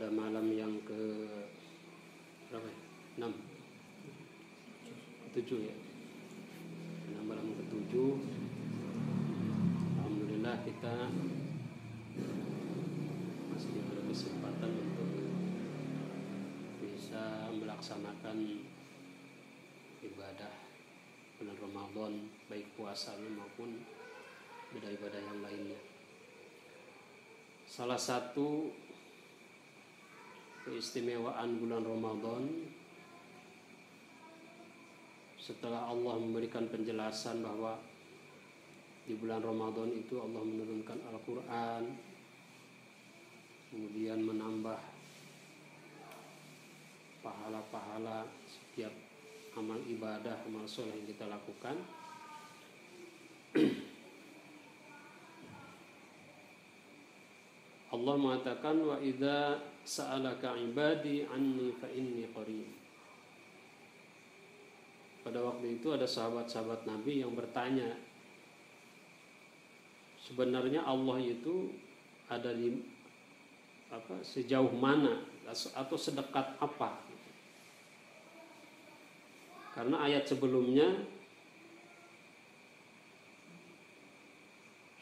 pada malam yang ke berapa ya? 6 7 ya. Malam ke-7. Alhamdulillah kita masih diberi kesempatan untuk bisa melaksanakan ibadah bulan Ramadan, baik puasanya maupun ibadah-ibadah yang lainnya. Salah satu keistimewaan bulan Ramadan, setelah Allah memberikan penjelasan bahwa di bulan Ramadan itu Allah menurunkan Al-Quran, kemudian menambah pahala-pahala setiap amal ibadah, amal soleh yang kita lakukan. Allah mengatakan, wa idza sa'alaka ibadi anni fa inni qarib. Pada waktu itu ada sahabat-sahabat Nabi yang bertanya, sebenarnya Allah itu ada di sejauh mana atau sedekat apa? Karena ayat sebelumnya,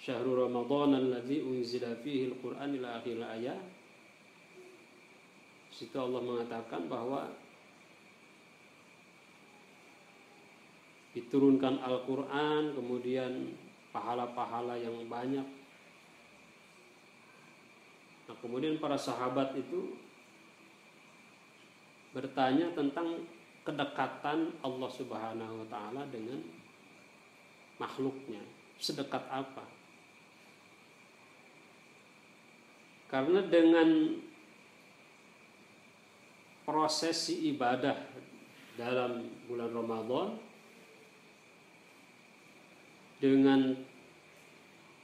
Syahrul Ramadan alladzi unzila fihi al-Qur'an ila akhir ayat. Situ Allah mengatakan bahwa diturunkan Al-Qur'an, kemudian pahala-pahala yang banyak. Nah, kemudian para sahabat itu bertanya tentang kedekatan Allah Subhanahu wa taala dengan makhluknya. Sedekat apa? Karena dengan prosesi ibadah dalam bulan Ramadan, dengan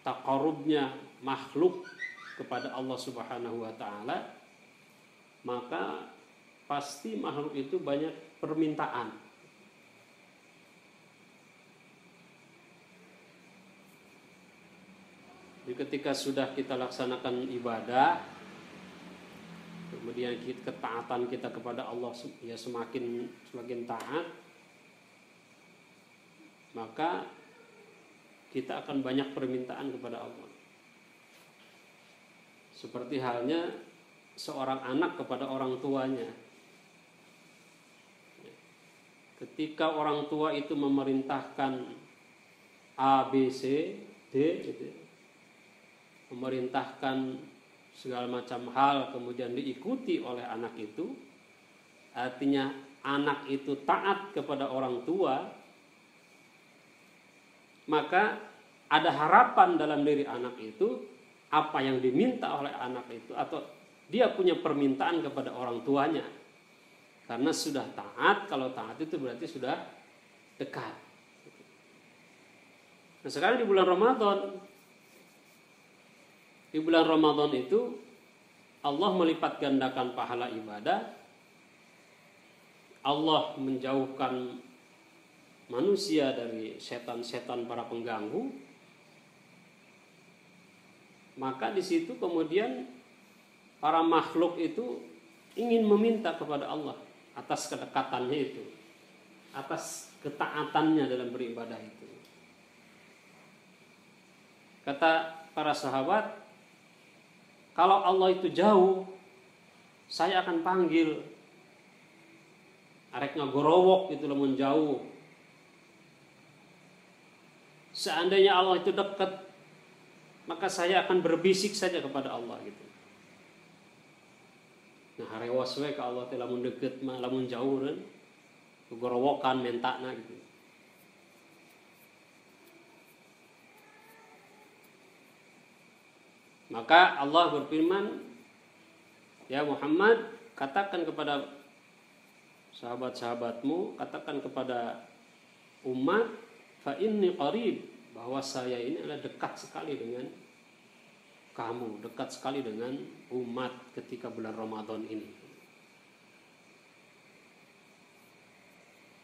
taqarrubnya makhluk kepada Allah Subhanahu wa taala, maka pasti makhluk itu banyak permintaan. Jadi ketika sudah kita laksanakan ibadah, kemudian ketaatan kita kepada Allah ya semakin taat, maka kita akan banyak permintaan kepada Allah. Seperti halnya seorang anak kepada orang tuanya. Ketika orang tua itu memerintahkan A, B, C, D gitu, memerintahkan segala macam hal kemudian diikuti oleh anak itu, artinya anak itu taat kepada orang tua, maka ada harapan dalam diri anak itu, apa yang diminta oleh anak itu, atau dia punya permintaan kepada orang tuanya. Karena sudah taat, kalau taat itu berarti sudah dekat. Nah sekarang di bulan Ramadan itu Allah melipat gandakan pahala ibadah, Allah menjauhkan manusia dari setan-setan para pengganggu. Maka di situ kemudian para makhluk itu ingin meminta kepada Allah atas kedekatannya itu, atas ketaatannya dalam beribadah itu. Kata para sahabat, kalau Allah itu jauh, saya akan panggil. Arek ngagorowok itu lamun jauh. Seandainya Allah itu dekat, maka saya akan berbisik saja kepada Allah gitu. Nah harewas we ka Allah teh lamun deket mah, lamun jauh kan gorowokan mentakna gitu. Maka Allah berfirman, ya Muhammad, katakan kepada sahabat-sahabatmu, katakan kepada umat, fa inni qarib, bahwa saya ini adalah dekat sekali dengan kamu, dekat sekali dengan umat ketika bulan Ramadan ini.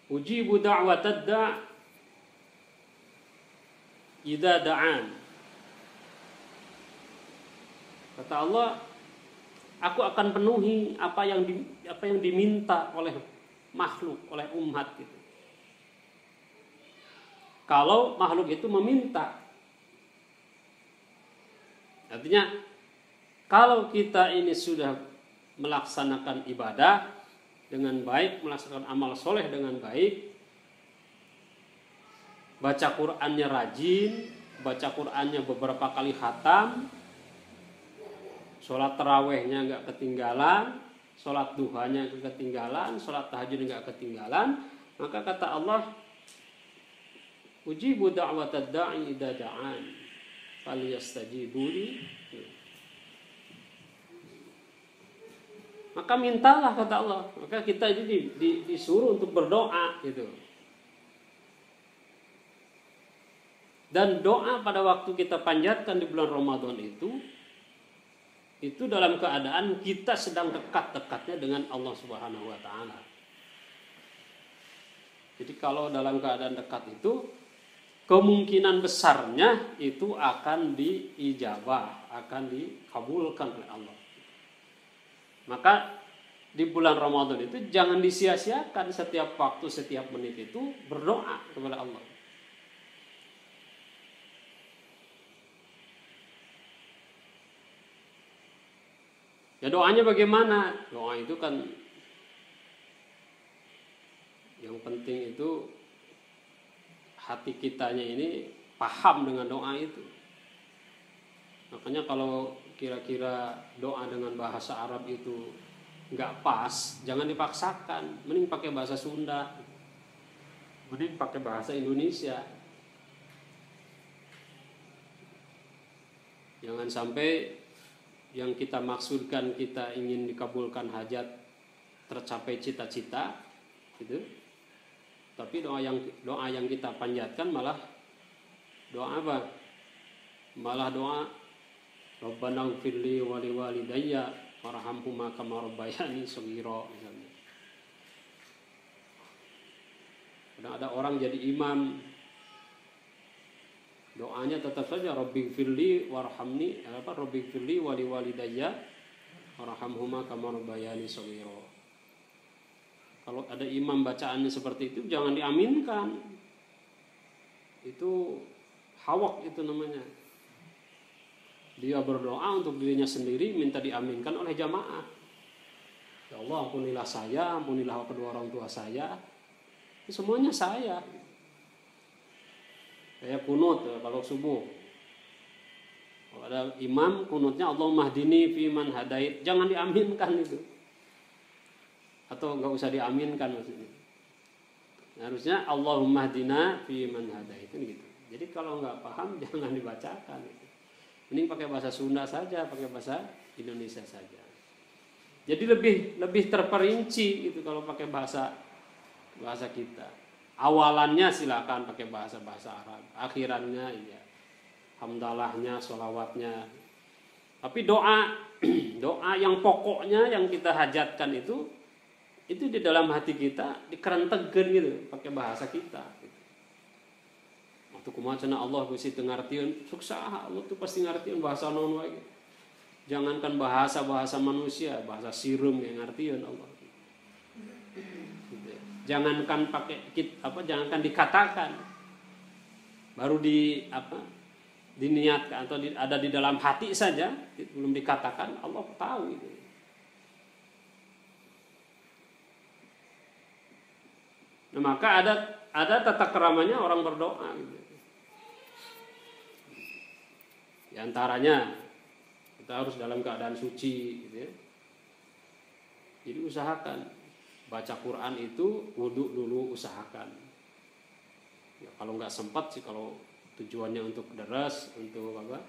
Ujibu da'watad da' idza da'an. Kata Allah, aku akan penuhi apa yang diminta oleh makhluk, oleh umat gitu. Kalau makhluk itu meminta. Artinya kalau kita ini sudah melaksanakan ibadah dengan baik, melaksanakan amal soleh dengan baik, baca Qur'annya rajin, baca Qur'annya beberapa kali khatam, sholat tarawehnya nggak ketinggalan, sholat duhanya nggak ketinggalan, sholat tahajud nggak ketinggalan, maka kata Allah, ujibu da'watad da'i idza da'an falyastajibu li. Maka mintalah kata Allah. Maka kita ini disuruh untuk berdoa gitu. Dan doa pada waktu kita panjatkan di bulan Ramadan itu dalam keadaan kita sedang dekat-dekatnya dengan Allah Subhanahu wa taala. Jadi kalau dalam keadaan dekat itu kemungkinan besarnya itu akan diijabah, akan dikabulkan oleh Allah. Maka di bulan Ramadan itu jangan disia-siakan, setiap waktu, setiap menit itu berdoa kepada Allah. Ya doanya bagaimana? Doa itu kan yang penting itu hati kitanya ini paham dengan doa itu. Makanya kalau kira-kira doa dengan bahasa Arab itu nggak pas, jangan dipaksakan. Mending pakai bahasa Sunda, mending pakai bahasa Indonesia. Jangan sampai yang kita maksudkan kita ingin dikabulkan hajat, tercapai cita-cita, gitu. Tapi doa yang kita panjatkan malah doa apa? Malah doa Rabbana ighfirli wa liwalidayya warhamhuma kama rabbayani shaghira misalnya. Kadang ada orang jadi imam, doanya tetap saja Rabbighfirli warhamni, Rabbighfirli wa liwalidayya warhamhuma kama rabbayani shaghira. Kalau ada imam bacaannya seperti itu jangan diaminkan. Itu hawak itu namanya. Dia berdoa untuk dirinya sendiri, minta diaminkan oleh jamaah. Ya Allah, ampunilah saya, ampunilah kedua orang tua saya. Itu semuanya saya. Kayak kunut kalau subuh. Kalau ada imam kunutnya Allahumma hdini fi man hadait, jangan diaminkan itu. Atau enggak usah diaminkan maksudnya. Harusnya Allahumma hdina fi man hadait gitu. Jadi kalau enggak paham jangan dibacakan gitu. Ini pakai bahasa Sunda saja, pakai bahasa Indonesia saja. Jadi lebih terperinci itu kalau pakai bahasa kita. Awalannya silakan pakai bahasa Arab, akhirannya ya hamdalahnya, sholawatnya. Tapi doa yang pokoknya yang kita hajatkan itu di dalam hati kita dikerentegeun gitu pakai bahasa kita. Waktu kumaha cenah Allah Gusti teu ngartieun, suksaha Allah tuh pasti ngartieun bahasa naon wae. Jangankan bahasa manusia, bahasa sireum yang ngartieun Allah. Jangankan jangankan dikatakan. Baru diniatkan atau ada di dalam hati saja, belum dikatakan Allah tahu itu. Nah, maka ada tata keramanya orang berdoa gitu. Di antaranya kita harus dalam keadaan suci gitu ya. Jadi usahakan baca Quran itu wudu dulu usahakan. Ya, kalau nggak sempat sih, kalau tujuannya untuk deras, untuk apa?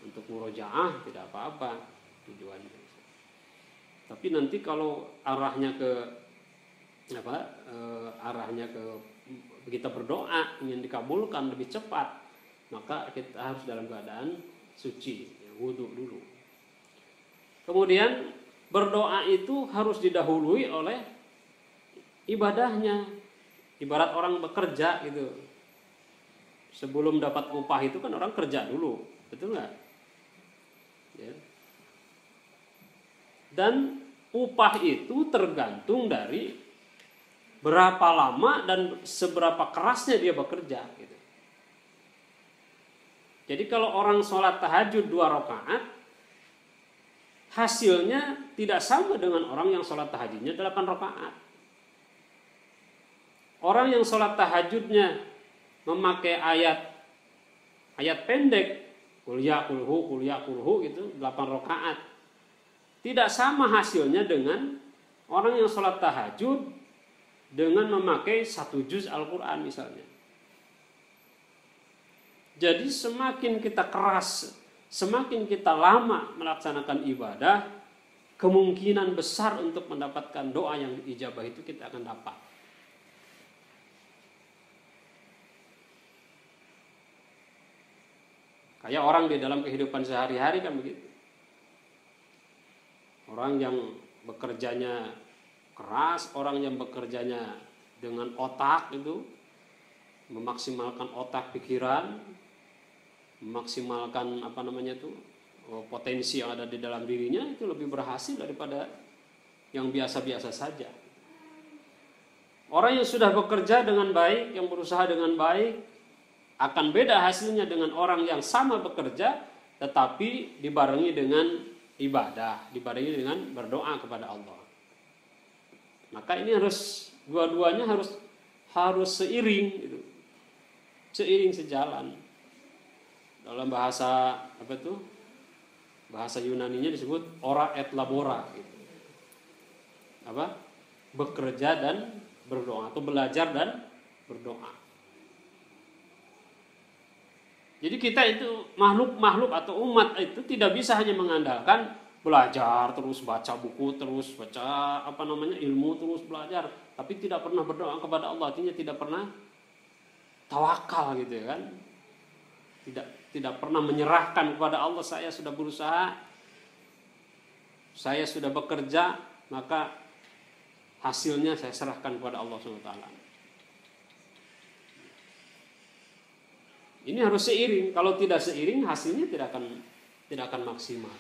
Untuk murojaah tidak apa-apa tujuannya. Tapi nanti kalau arahnya ke kita berdoa ingin dikabulkan lebih cepat, maka kita harus dalam keadaan suci, ya, wudu dulu. Kemudian berdoa itu harus didahului oleh ibadahnya. Ibarat orang bekerja gitu. Sebelum dapat upah itu kan orang kerja dulu, betul nggak? Ya. Dan upah itu tergantung dari berapa lama dan seberapa kerasnya dia bekerja gitu. Jadi kalau orang sholat tahajud 2 rakaat, hasilnya tidak sama dengan orang yang sholat tahajudnya 8 rakaat. Orang yang sholat tahajudnya memakai ayat pendek, qul ya kulhu gitu, 8 rakaat. Tidak sama hasilnya dengan orang yang sholat tahajud dengan memakai 1 juz Al-Quran misalnya. Jadi semakin kita keras, semakin kita lama melaksanakan ibadah, kemungkinan besar untuk mendapatkan doa yang ijabah itu kita akan dapat. Kayak orang di dalam kehidupan sehari-hari kan begitu. Orang yang bekerjanya keras, orang yang bekerjanya dengan otak itu, memaksimalkan otak pikiran, memaksimalkan potensi yang ada di dalam dirinya, itu lebih berhasil daripada yang biasa-biasa saja. Orang yang sudah bekerja dengan baik, yang berusaha dengan baik, akan beda hasilnya dengan orang yang sama bekerja tetapi dibarengi dengan ibadah, dibarengi dengan berdoa kepada Allah. Maka ini harus dua-duanya harus seiring gitu. Seiring sejalan. Dalam bahasa bahasa Yunaninya disebut ora et labora gitu. Bekerja dan berdoa, atau belajar dan berdoa. Jadi kita itu makhluk atau umat itu tidak bisa hanya mengandalkan belajar terus, baca buku terus, baca ilmu terus, belajar, tapi tidak pernah berdoa kepada Allah. Artinya tidak pernah tawakal gitu ya kan. Tidak pernah menyerahkan kepada Allah, saya sudah berusaha, saya sudah bekerja, maka hasilnya saya serahkan kepada Allah SWT. Ini harus seiring. Kalau tidak seiring, hasilnya tidak akan maksimal.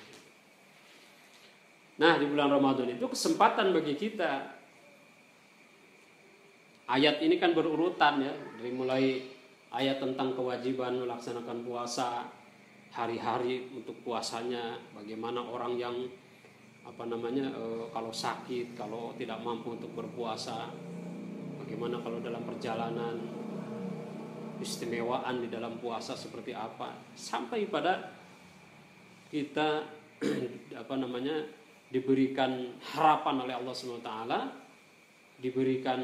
Nah, di bulan Ramadan itu kesempatan bagi kita. Ayat ini kan berurutan ya, dari mulai ayat tentang kewajiban melaksanakan puasa, hari-hari untuk puasanya, bagaimana orang yang kalau sakit, kalau tidak mampu untuk berpuasa, bagaimana kalau dalam perjalanan, istimewaan di dalam puasa seperti apa, sampai pada kita diberikan harapan oleh Allah SWT, diberikan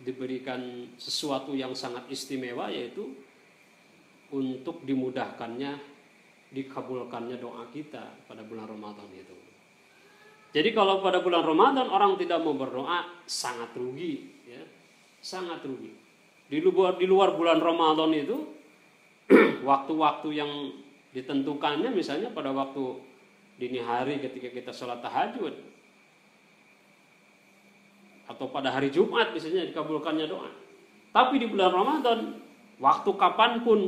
diberikan sesuatu yang sangat istimewa, yaitu untuk dimudahkannya, dikabulkannya doa kita pada bulan Ramadan itu. Jadi kalau pada bulan Ramadan orang tidak mau berdoa, sangat rugi ya. Sangat rugi. Di luar bulan Ramadan itu waktu-waktu yang ditentukannya, misalnya pada waktu dini hari ketika kita sholat tahajud, atau pada hari Jumat misalnya dikabulkannya doa. Tapi di bulan Ramadan, waktu kapanpun,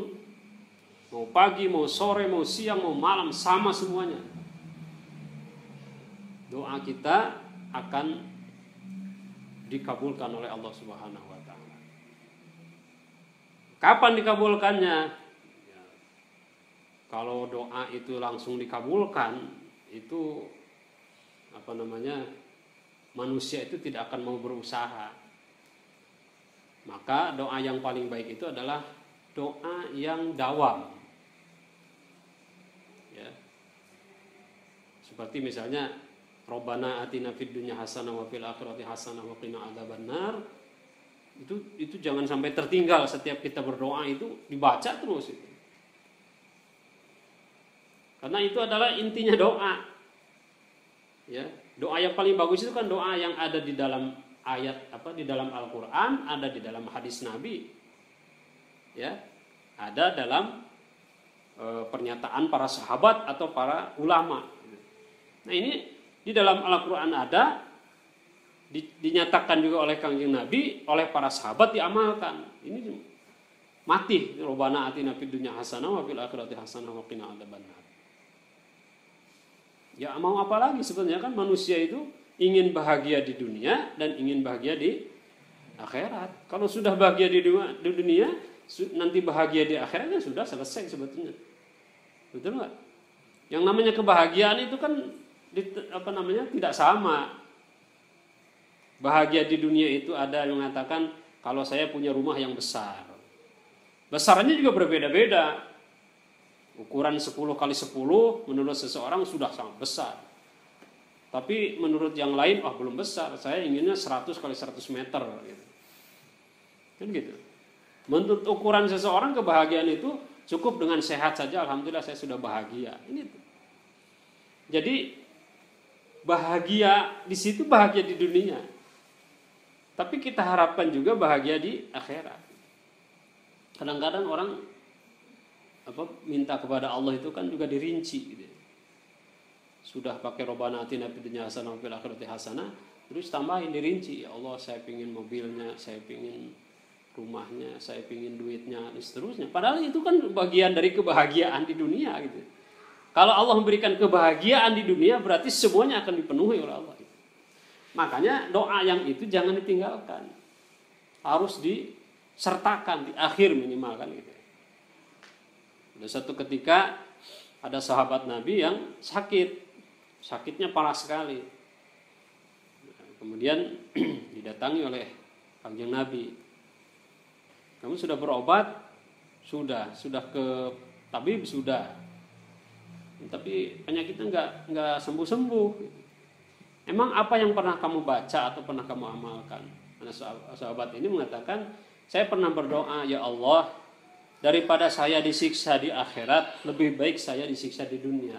mau pagi, mau sore, mau siang, mau malam, sama semuanya, doa kita akan dikabulkan oleh Allah Subhanahu wa taala. Kapan dikabulkannya? Ya, kalau doa itu langsung dikabulkan, itu manusia itu tidak akan mau berusaha. Maka doa yang paling baik itu adalah doa yang dawam. Ya. Seperti misalnya Rabbana atina fid dunya hasanah wa fil akhirati hasanah wa qina adzabannar. Itu jangan sampai tertinggal, setiap kita berdoa itu dibaca terus itu. Karena itu adalah intinya doa. Ya, doa yang paling bagus itu kan doa yang ada di dalam ayat di dalam Al-Qur'an, ada di dalam hadis Nabi. Ya, ada dalam pernyataan para sahabat atau para ulama. Nah, ini di dalam Al-Quran ada, dinyatakan juga oleh Kangjeng Nabi, oleh para sahabat diamalkan. Ini mati. Rabbana atina fid dunya hasanah wa fil akhirati hasanah wa qina adzabannar. Ya mau apa lagi sebenarnya, kan manusia itu ingin bahagia di dunia dan ingin bahagia di akhirat. Kalau sudah bahagia di dunia, nanti bahagia di akhiratnya sudah selesai sebetulnya. Betul nggak? Yang namanya kebahagiaan itu kan tidak sama. Bahagia di dunia itu ada yang mengatakan kalau saya punya rumah yang besar. Besarnya juga berbeda-beda. Ukuran 10 kali 10 menurut seseorang sudah sangat besar. Tapi menurut yang lain, belum besar. Saya inginnya 100 kali 100 meter. Gitu. Kan gitu. Menurut ukuran seseorang kebahagiaan itu cukup dengan sehat saja. Alhamdulillah saya sudah bahagia. Ini tuh. Jadi bahagia di situ, bahagia di dunia. Tapi kita harapkan juga bahagia di akhirat. Kadang-kadang orang minta kepada Allah itu kan juga dirinci gitu. Sudah pakai Rabbana atina fid dunya hasanah wa fil akhirati hasanah, terus tambahin dirinci, ya Allah saya pingin mobilnya, saya pingin rumahnya, saya pingin duitnya, dan seterusnya. Padahal itu kan bagian dari kebahagiaan di dunia gitu. Kalau Allah memberikan kebahagiaan di dunia, berarti semuanya akan dipenuhi oleh Allah. Makanya doa yang itu jangan ditinggalkan. Harus disertakan di akhir minimal kan gitu. Ada satu ketika ada sahabat Nabi yang sakit. Sakitnya parah sekali. Kemudian didatangi oleh Kanjeng Nabi. Kamu sudah berobat? Sudah ke tabib sudah. Tapi penyakitnya nggak sembuh-sembuh. Emang apa yang pernah kamu baca atau pernah kamu amalkan? Karena sahabat ini mengatakan, saya pernah berdoa, ya Allah, daripada saya disiksa di akhirat, lebih baik saya disiksa di dunia.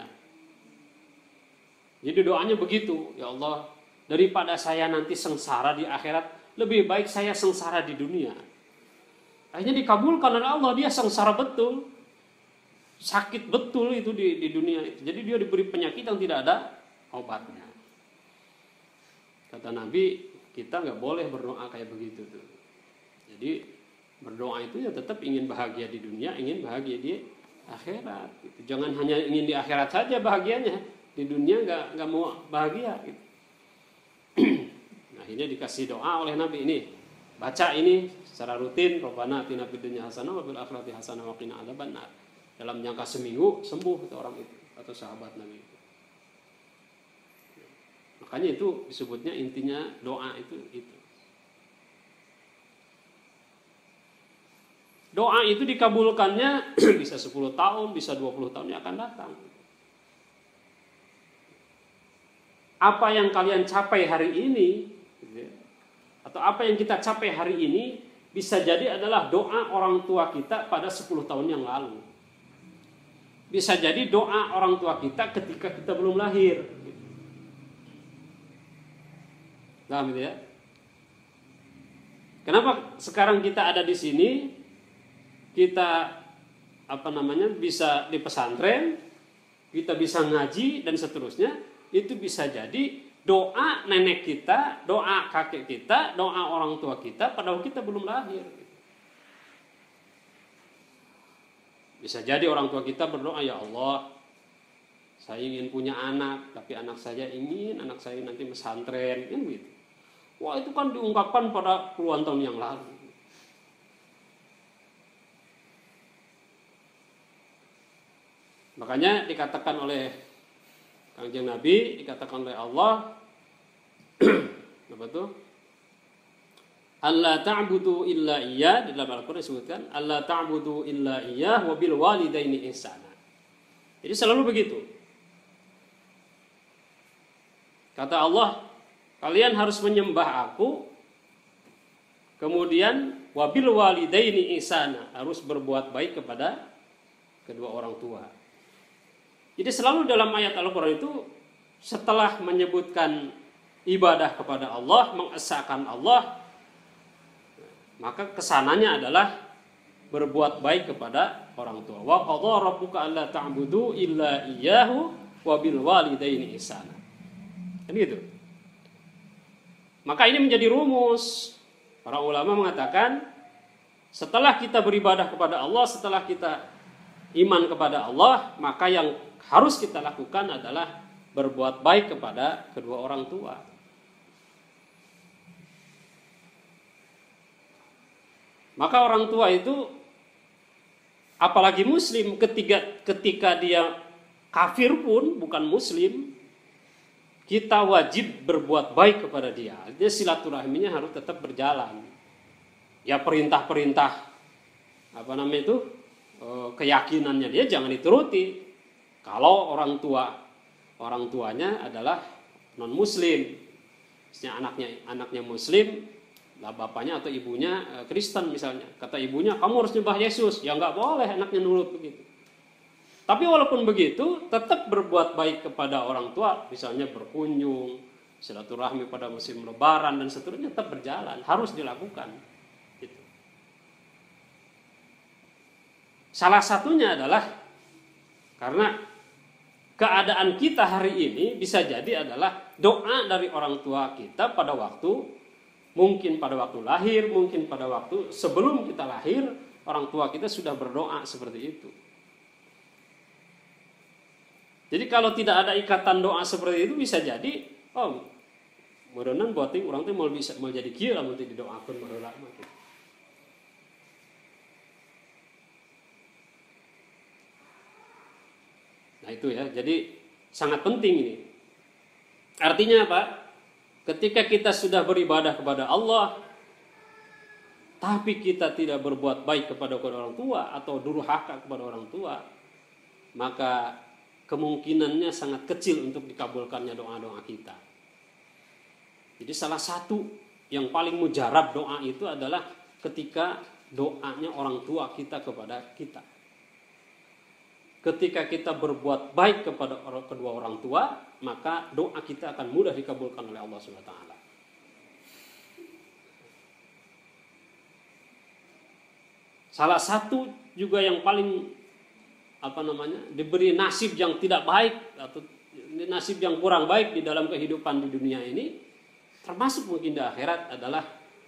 Jadi doanya begitu, ya Allah, daripada saya nanti sengsara di akhirat, lebih baik saya sengsara di dunia. Akhirnya dikabulkan oleh Allah, dia sengsara betul. Sakit betul itu di dunia itu. Jadi dia diberi penyakit yang tidak ada obatnya. Kata Nabi, kita nggak boleh berdoa kayak begitu tuh. Jadi berdoa itu ya tetap ingin bahagia di dunia, ingin bahagia di akhirat. Gitu. Jangan hanya ingin di akhirat saja bahagianya, di dunia nggak mau bahagia. Gitu. Nah ini dikasih doa oleh Nabi ini, baca ini secara rutin. Rabbana atina fid dunya hasanah wa fil akhirati hasanah wa qina adzabannar. Dalam jangka seminggu sembuh itu orang itu atau sahabat Nabi itu. Makanya itu disebutnya intinya doa itu. Doa itu dikabulkannya bisa 10 tahun, bisa 20 tahun yang akan datang. Apa yang kalian capai hari ini, atau apa yang kita capai hari ini, bisa jadi adalah doa orang tua kita pada 10 tahun yang lalu. Bisa jadi doa orang tua kita ketika kita belum lahir. Paham gitu ya? Kenapa sekarang kita ada di sini? Kita bisa di pesantren, kita bisa ngaji dan seterusnya. Itu bisa jadi doa nenek kita, doa kakek kita, doa orang tua kita padahal kita belum lahir. Bisa jadi orang tua kita berdoa, ya Allah, saya ingin punya anak, tapi anak saya nanti pesantren, kan gitu. Wah itu kan diungkapkan pada puluhan tahun yang lalu. Makanya dikatakan oleh Kanjeng Nabi, dikatakan oleh Allah, apa tuh? Allah ta'budu illa iyyah, di dalam Al-Quran disebutkan Allah ta'budu illa iyyah wa bil walidaini ihsana. Jadi selalu begitu. Kata Allah, kalian harus menyembah aku, kemudian wabil walidaini ihsana, harus berbuat baik kepada kedua orang tua. Jadi selalu dalam ayat Al-Quran itu setelah menyebutkan ibadah kepada Allah, mengesahkan Allah, maka kesananya adalah berbuat baik kepada orang tua. Wa qadha rabbuka alla ta'budu illa iyyahu wa bil walidaini ihsana. Kan gitu. Maka ini menjadi rumus. Para ulama mengatakan setelah kita beribadah kepada Allah, setelah kita iman kepada Allah, maka yang harus kita lakukan adalah berbuat baik kepada kedua orang tua. Maka orang tua itu, apalagi muslim, ketika dia kafir pun bukan muslim, kita wajib berbuat baik kepada dia. Jadi silaturahminya harus tetap berjalan. Ya perintah-perintah keyakinannya dia jangan dituruti. Kalau orang tuanya adalah non muslim, misalnya anaknya muslim, lah bapaknya atau ibunya Kristen misalnya, kata ibunya kamu harus nyembah Yesus, ya nggak boleh anaknya nurut begitu. Tapi walaupun begitu tetap berbuat baik kepada orang tua, misalnya berkunjung, silaturahmi pada musim lebaran dan seterusnya tetap berjalan, harus dilakukan. Gitu. Salah satunya adalah karena keadaan kita hari ini bisa jadi adalah doa dari orang tua kita pada waktu, mungkin pada waktu lahir, mungkin pada waktu sebelum kita lahir, orang tua kita sudah berdoa seperti itu. Jadi kalau tidak ada ikatan doa seperti itu bisa jadi, mudah-mudahan buat orang itu mau jadi kira mau didoakan menolak. Nah itu ya, jadi sangat penting ini. Artinya apa? Ketika kita sudah beribadah kepada Allah, tapi kita tidak berbuat baik kepada orang tua atau durhaka kepada orang tua, maka kemungkinannya sangat kecil untuk dikabulkannya doa-doa kita. Jadi salah satu yang paling mujarab doa itu adalah ketika doanya orang tua kita kepada kita. Ketika kita berbuat baik kepada kedua orang tua, maka doa kita akan mudah dikabulkan oleh Allah Subhanahu wa taala. Salah satu juga yang paling diberi nasib yang tidak baik atau nasib yang kurang baik di dalam kehidupan di dunia ini, termasuk mungkin di akhirat, adalah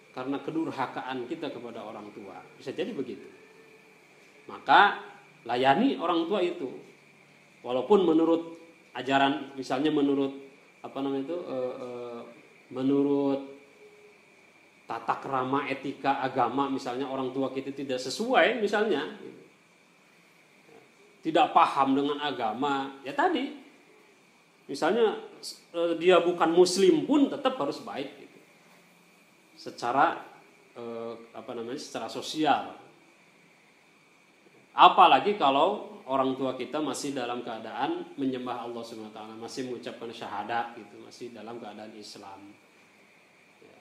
karena kedurhakaan kita kepada orang tua. Bisa jadi begitu. Maka layani orang tua itu, walaupun menurut ajaran, misalnya menurut menurut tata krama etika agama, misalnya orang tua kita tidak sesuai, misalnya tidak paham dengan agama, ya tadi, misalnya dia bukan muslim pun tetap harus baik gitu. Secara secara sosial. Apalagi kalau orang tua kita masih dalam keadaan menyembah Allah Subhanahu wa taala, masih mengucapkan syahadat gitu, masih dalam keadaan Islam. Ya.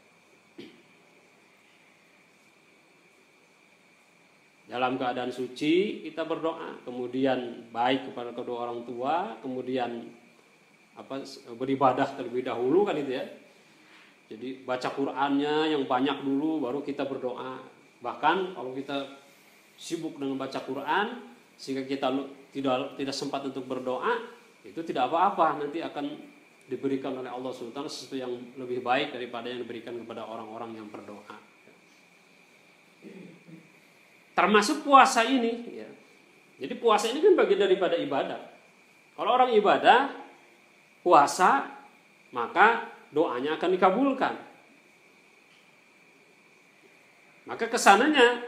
Dalam keadaan suci kita berdoa, kemudian baik kepada kedua orang tua, kemudian beribadah terlebih dahulu kan itu ya. Jadi baca Qur'annya yang banyak dulu baru kita berdoa. Bahkan kalau kita sibuk dengan baca Quran sehingga kita tidak sempat untuk berdoa, itu tidak apa-apa, nanti akan diberikan oleh Allah SWT sesuatu yang lebih baik daripada yang diberikan kepada orang-orang yang berdoa. Termasuk puasa ini ya. Jadi puasa ini kan bagian daripada ibadah. Kalau orang ibadah puasa, maka doanya akan dikabulkan. Maka kesananya,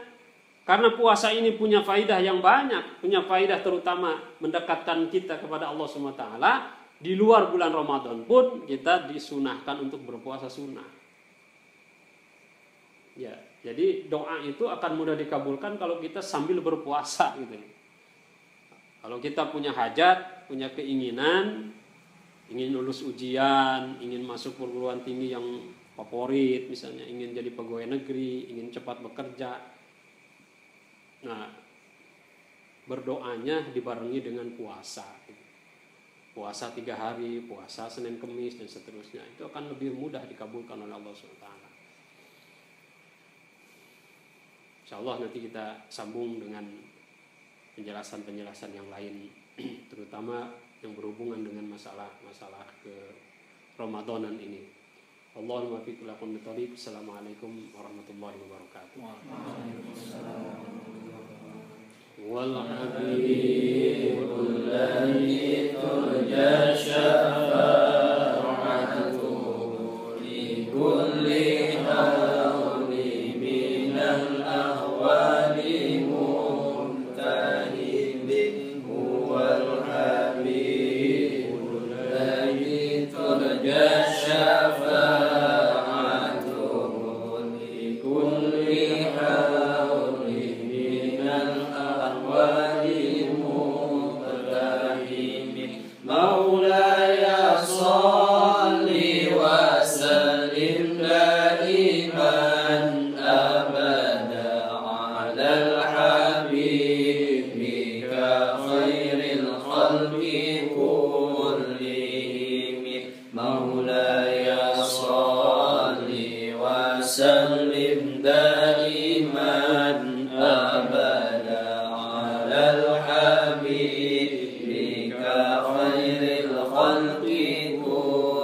karena puasa ini punya faidah yang banyak, punya faidah terutama mendekatkan kita kepada Allah SWT, di luar bulan Ramadan pun kita disunahkan untuk berpuasa sunnah. Ya, jadi doa itu akan mudah dikabulkan kalau kita sambil berpuasa gitu. Kalau kita punya hajat, punya keinginan, ingin lulus ujian, ingin masuk perguruan tinggi yang favorit, misalnya ingin jadi pegawai negeri, ingin cepat bekerja. Nah, berdoanya dibarengi dengan puasa. Puasa 3 hari, puasa Senin Kemis dan seterusnya. Itu akan lebih mudah dikabulkan oleh Allah SWT. InsyaAllah nanti kita sambung dengan penjelasan-penjelasan yang lain, terutama yang berhubungan dengan masalah ke Ramadanan ini. Allahumma fi kulli aqwam bitariq. Assalamualaikum warahmatullahi wabarakatuh. wal habibul الذي ترجى شفاعته لكل هول من الأهوال منتهب هو الحبيب الذي ترجى شفاعته لكل هول من الأهوال مولاي صل وسلم دائما أبدا على حبيبك خير الخلق كلهم مولاي صل وسلم دائما أبدا على الحبيب خير الخلق كلهم